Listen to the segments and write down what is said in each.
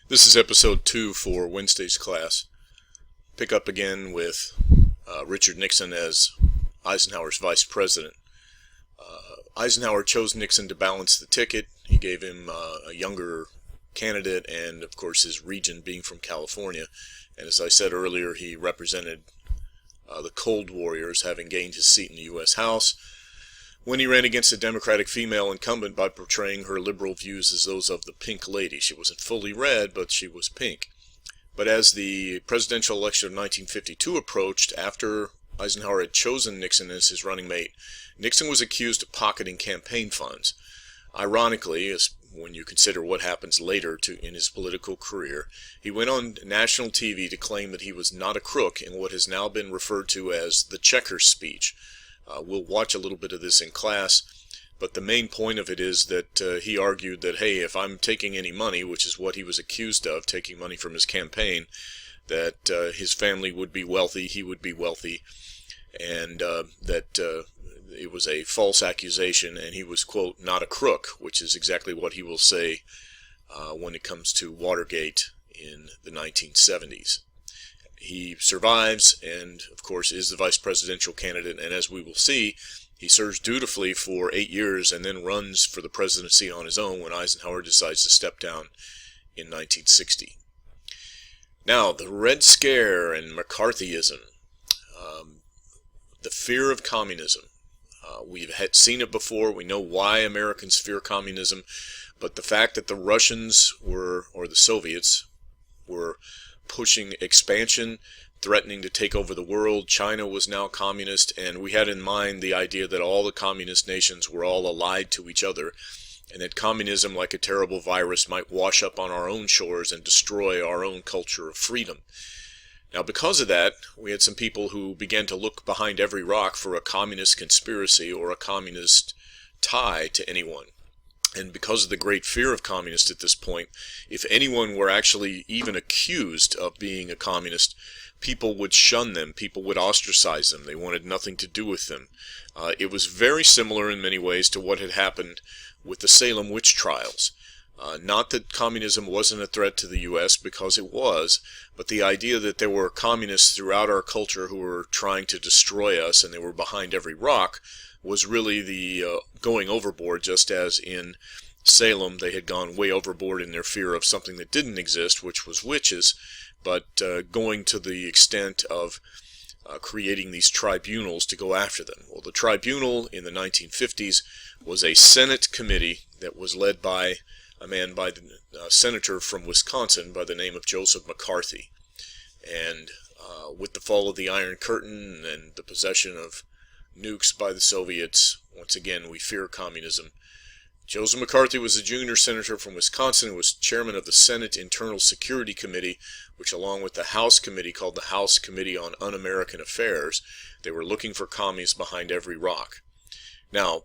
This is episode 2 for Wednesday's class. Pick up again with Richard Nixon as Eisenhower's vice president. Eisenhower chose Nixon to balance the ticket. He gave him a younger candidate and, of course, his region being from California. And as I said earlier, he represented the Cold Warriors, having gained his seat in the U.S. House when he ran against a Democratic female incumbent by portraying her liberal views as those of the Pink Lady. She wasn't fully red, but she was pink. But as the presidential election of 1952 approached, after Eisenhower had chosen Nixon as his running mate, Nixon was accused of pocketing campaign funds. Ironically, as when you consider what happens later in his political career, he went on national TV to claim that he was not a crook in what has now been referred to as the Checkers speech. We'll watch a little bit of this in class, but the main point of it is that he argued that, hey, if I'm taking any money, which is what he was accused of, taking money from his campaign, that his family would be wealthy, he would be wealthy, and that it was a false accusation, and he was, quote, not a crook, which is exactly what he will say when it comes to Watergate in the 1970s. He survives and, of course, is the vice presidential candidate, and as we will see, he serves dutifully for 8 years and then runs for the presidency on his own when Eisenhower decides to step down in 1960. Now, the Red Scare and McCarthyism, the fear of communism. We've seen it before. We know why Americans fear communism, but the fact that the Russians or the Soviets were pushing expansion, threatening to take over the world. China was now communist, and we had in mind the idea that all the communist nations were all allied to each other, and that communism, like a terrible virus, might wash up on our own shores and destroy our own culture of freedom. Now, because of that, we had some people who began to look behind every rock for a communist conspiracy or a communist tie to anyone. And because of the great fear of communists at this point, if anyone were actually even accused of being a communist, people would shun them, people would ostracize them, they wanted nothing to do with them. It was very similar in many ways to what had happened with the Salem witch trials. Not that communism wasn't a threat to the U.S., because it was, but the idea that there were communists throughout our culture who were trying to destroy us and they were behind every rock was really the going overboard, just as in Salem they had gone way overboard in their fear of something that didn't exist, which was witches, but going to the extent of creating these tribunals to go after them. Well, the tribunal in the 1950s was a Senate committee that was led by a man by the senator from Wisconsin by the name of Joseph McCarthy. And with the fall of the Iron Curtain and the possession of nukes by the Soviets, once again we fear communism. Joseph McCarthy was a junior senator from Wisconsin who was chairman of the Senate Internal Security Committee, which along with the House Committee called the House Committee on Un-American Affairs, they were looking for commies behind every rock. Now,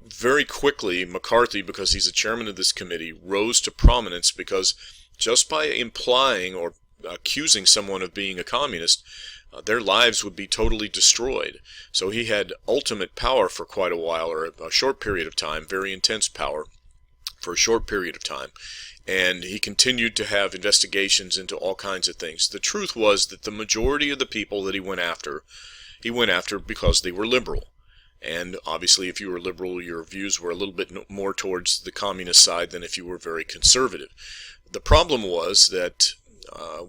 very quickly, McCarthy, because he's a chairman of this committee, rose to prominence because just by implying or accusing someone of being a communist, their lives would be totally destroyed. So he had ultimate power for quite a while, or a short period of time, very intense power for a short period of time. And he continued to have investigations into all kinds of things. The truth was that the majority of the people that he went after because they were liberal. And obviously if you were liberal, your views were a little bit more towards the communist side than if you were very conservative. The problem was that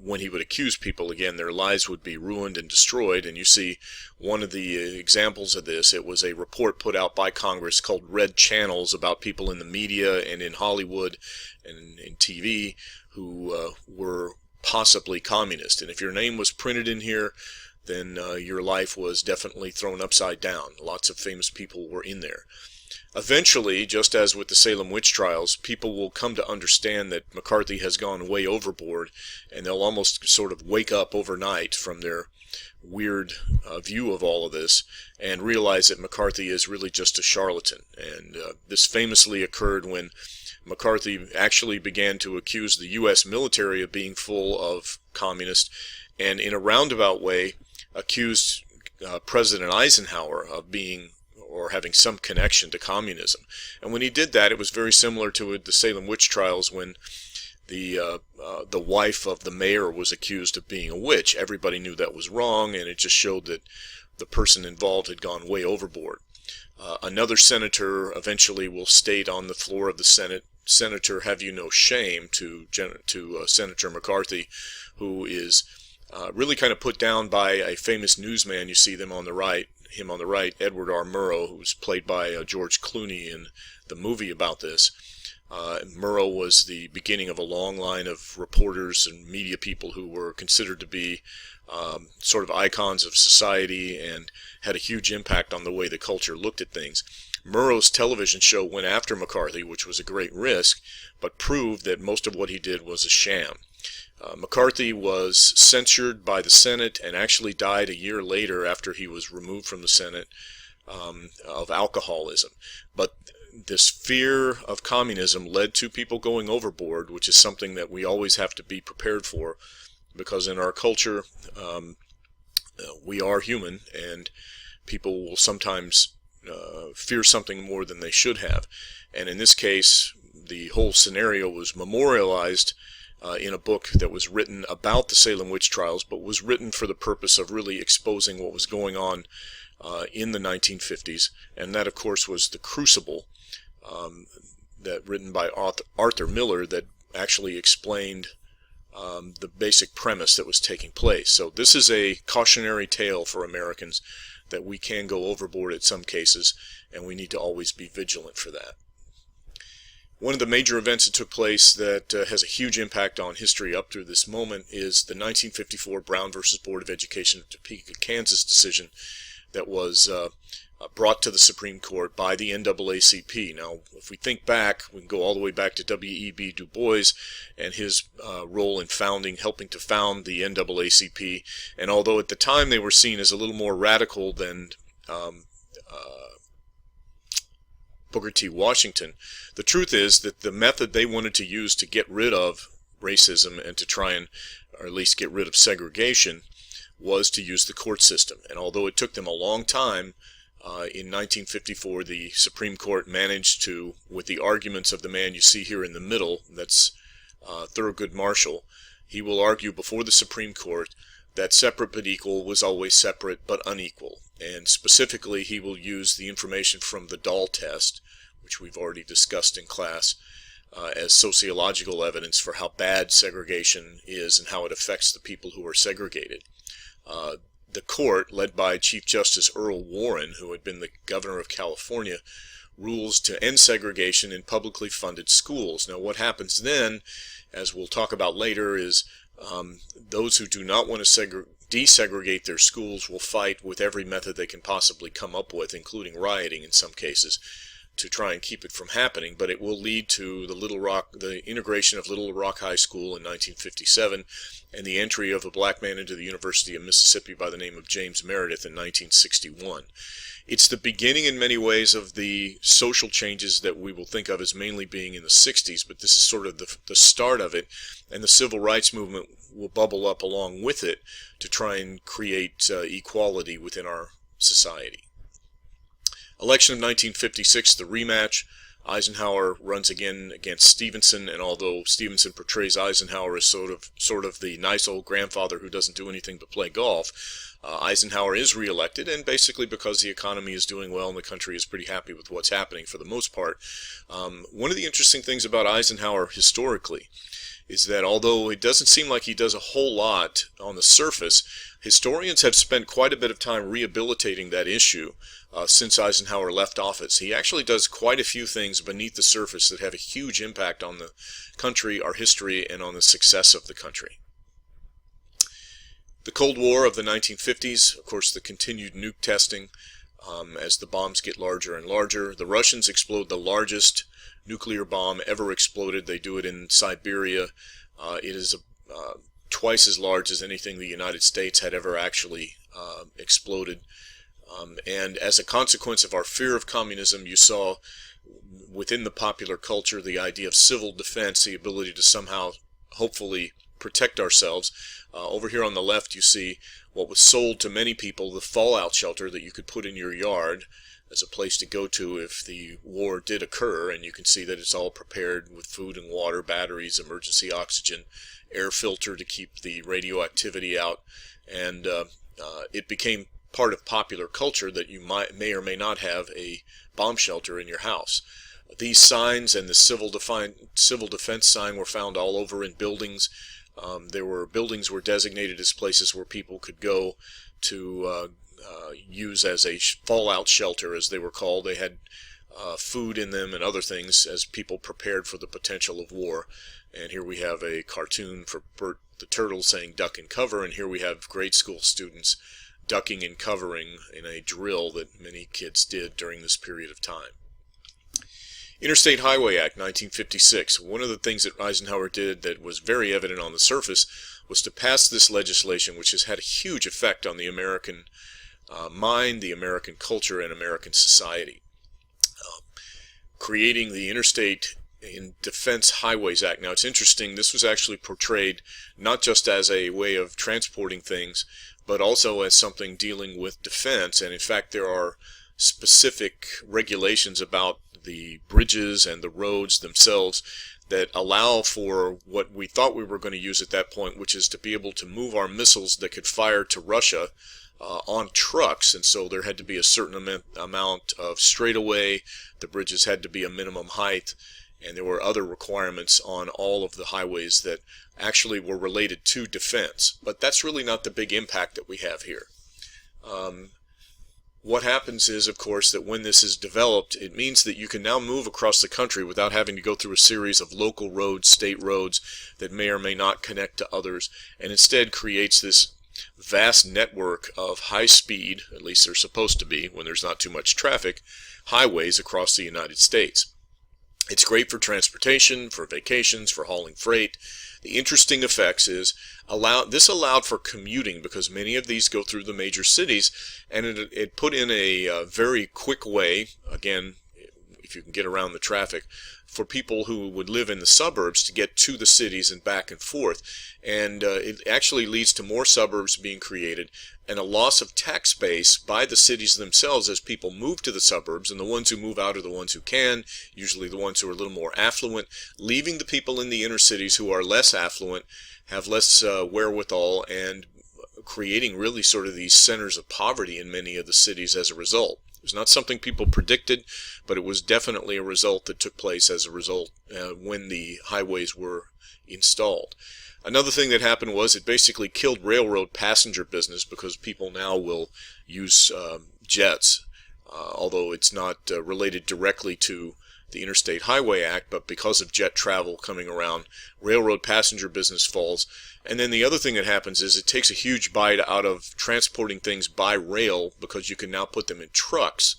when he would accuse people, again, their lives would be ruined and destroyed. And you see one of the examples of this, it was a report put out by Congress called Red Channels about people in the media and in Hollywood and in TV who were possibly communist. And if your name was printed in here, then your life was definitely thrown upside down. Lots of famous people were in there. Eventually, just as with the Salem witch trials, people will come to understand that McCarthy has gone way overboard, and they'll almost sort of wake up overnight from their weird view of all of this and realize that McCarthy is really just a charlatan. And this famously occurred when McCarthy actually began to accuse the U.S. military of being full of communists, and in a roundabout way accused President Eisenhower of being or having some connection to communism. And when he did that, it was very similar to the Salem witch trials when the wife of the mayor was accused of being a witch. Everybody knew that was wrong, and it just showed that the person involved had gone way overboard. Another senator eventually will state on the floor of the Senate, "Senator, have you no shame?" to Senator McCarthy, who is really kind of put down by a famous newsman. You see him on the right, Edward R. Murrow, who was played by George Clooney in the movie about this. Murrow was the beginning of a long line of reporters and media people who were considered to be sort of icons of society and had a huge impact on the way the culture looked at things. Murrow's television show went after McCarthy, which was a great risk, but proved that most of what he did was a sham. McCarthy was censured by the Senate and actually died a year later after he was removed from the Senate of alcoholism. But this fear of communism led to people going overboard, which is something that we always have to be prepared for, because in our culture we are human, and people will sometimes fear something more than they should have. And in this case, the whole scenario was memorialized in a book that was written about the Salem witch trials, but was written for the purpose of really exposing what was going on in the 1950s. And that, of course, was The Crucible, that written by Arthur Miller, that actually explained the basic premise that was taking place. So this is a cautionary tale for Americans that we can go overboard at some cases, and we need to always be vigilant for that. One of the major events that took place that has a huge impact on history up to this moment is the 1954 Brown versus Board of Education of Topeka, Kansas decision that was brought to the Supreme Court by the NAACP. Now, if we think back, we can go all the way back to W.E.B. Du Bois and his role in helping to found the NAACP. And although at the time they were seen as a little more radical than Booker T. Washington, the truth is that the method they wanted to use to get rid of racism and to try and, or at least get rid of segregation, was to use the court system. And although it took them a long time, in 1954 the Supreme Court managed to, with the arguments of the man you see here in the middle, that's Thurgood Marshall, he will argue before the Supreme Court that separate but equal was always separate but unequal. And specifically, he will use the information from the Dahl test, which we've already discussed in class, as sociological evidence for how bad segregation is and how it affects the people who are segregated. The court, led by Chief Justice Earl Warren, who had been the governor of California, rules to end segregation in publicly funded schools. Now, what happens then, as we'll talk about later, is those who do not want to desegregate their schools will fight with every method they can possibly come up with, including rioting in some cases, to try and keep it from happening. But it will lead to the integration of Little Rock High School in 1957 and the entry of a black man into the University of Mississippi by the name of James Meredith in 1961. It's the beginning in many ways of the social changes that we will think of as mainly being in the 60s, but this is sort of the start of it, and the civil rights movement will bubble up along with it to try and create equality within our society. Election of 1956, the rematch. Eisenhower runs again against Stevenson, and although Stevenson portrays Eisenhower as sort of the nice old grandfather who doesn't do anything but play golf, Eisenhower is reelected, and basically because the economy is doing well and the country is pretty happy with what's happening for the most part. One of the interesting things about Eisenhower historically is that although it doesn't seem like he does a whole lot on the surface, historians have spent quite a bit of time rehabilitating that issue since Eisenhower left office. He actually does quite a few things beneath the surface that have a huge impact on the country, our history, and on the success of the country. The Cold War of the 1950s, of course, the continued nuke testing as the bombs get larger and larger. The Russians explode the largest nuclear bomb ever exploded. They do it in Siberia. It is twice as large as anything the United States had ever actually exploded. And as a consequence of our fear of communism, you saw within the popular culture the idea of civil defense, the ability to somehow, hopefully, protect ourselves. Over here on the left you see what was sold to many people, the fallout shelter that you could put in your yard. as a place to go to if the war did occur, and you can see that it's all prepared with food and water, batteries, emergency oxygen, air filter to keep the radioactivity out, and it became part of popular culture that you may or may not have a bomb shelter in your house. These signs and the civil defense sign were found all over in buildings. Buildings were designated as places where people could go to use as a fallout shelter, as they were called. They had food in them and other things as people prepared for the potential of war. And here we have a cartoon for Bert the Turtle saying duck and cover, and here we have grade school students ducking and covering in a drill that many kids did during this period of time. Interstate Highway Act, 1956. One of the things that Eisenhower did that was very evident on the surface was to pass this legislation, which has had a huge effect on the American mind, the American culture, and American society. Creating the Interstate in Defense Highways Act. Now, it's interesting, this was actually portrayed not just as a way of transporting things, but also as something dealing with defense. And in fact, there are specific regulations about the bridges and the roads themselves that allow for what we thought we were going to use at that point, which is to be able to move our missiles that could fire to Russia on trucks. And so there had to be a certain amount of straightaway, the bridges had to be a minimum height, and there were other requirements on all of the highways that actually were related to defense. But that's really not the big impact that we have here. What happens is, of course, that when this is developed, it means that you can now move across the country without having to go through a series of local roads, state roads that may or may not connect to others, and instead creates this vast network of high speed, at least they're supposed to be when there's not too much traffic, highways across the United States. It's great for transportation, for vacations, for hauling freight. The interesting effects is this allowed for commuting, because many of these go through the major cities, and it put in a very quick way, again, if you can get around the traffic, for people who would live in the suburbs to get to the cities and back and forth. And it actually leads to more suburbs being created and a loss of tax base by the cities themselves as people move to the suburbs, and the ones who move out are the ones who can, usually the ones who are a little more affluent, leaving the people in the inner cities who are less affluent, have less wherewithal, and creating really sort of these centers of poverty in many of the cities as a result. It was not something people predicted, but it was definitely a result that took place as a result when the highways were installed. Another thing that happened was it basically killed railroad passenger business, because people now will use jets, although it's not related directly to the Interstate Highway Act, but because of jet travel coming around, railroad passenger business falls. And then the other thing that happens is it takes a huge bite out of transporting things by rail, because you can now put them in trucks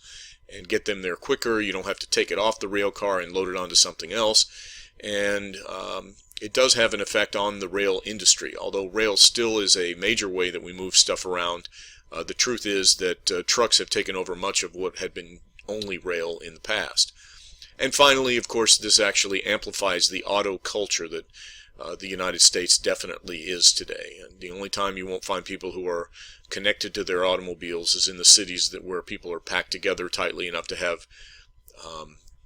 and get them there quicker. You don't have to take it off the rail car and load it onto something else. And it does have an effect on the rail industry. Although rail still is a major way that we move stuff around, the truth is that trucks have taken over much of what had been only rail in the past. And finally, of course, this actually amplifies the auto culture that the United States definitely is today. And the only time you won't find people who are connected to their automobiles is in the cities where people are packed together tightly enough to have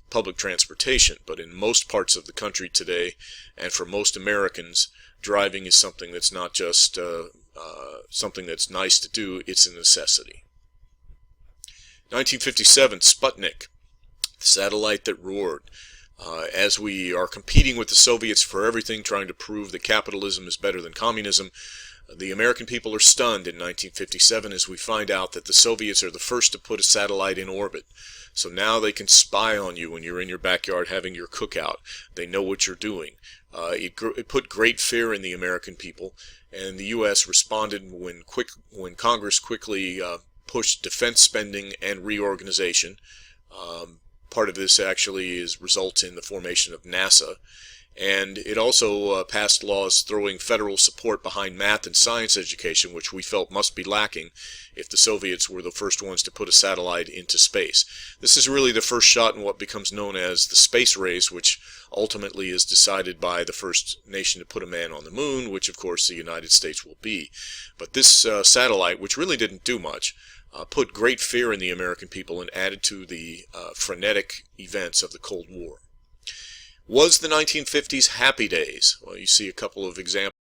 public transportation. But in most parts of the country today, and for most Americans, driving is something that's not just something that's nice to do, it's a necessity. 1957, Sputnik, the satellite that roared. As we are competing with the Soviets for everything, trying to prove that capitalism is better than communism, the American people are stunned in 1957 as we find out that the Soviets are the first to put a satellite in orbit. So now they can spy on you when you're in your backyard having your cookout. They know what you're doing. It put great fear in the American people, and the U.S. responded when Congress quickly pushed defense spending and reorganization. Part of this actually results in the formation of NASA, And it also passed laws throwing federal support behind math and science education, which we felt must be lacking if the Soviets were the first ones to put a satellite into space. This is really the first shot in what becomes known as the space race, which ultimately is decided by the first nation to put a man on the moon, which of course the United States will be. But this satellite, which really didn't do much, put great fear in the American people and added to the frenetic events of the Cold War. Was the 1950s happy days? Well, you see a couple of examples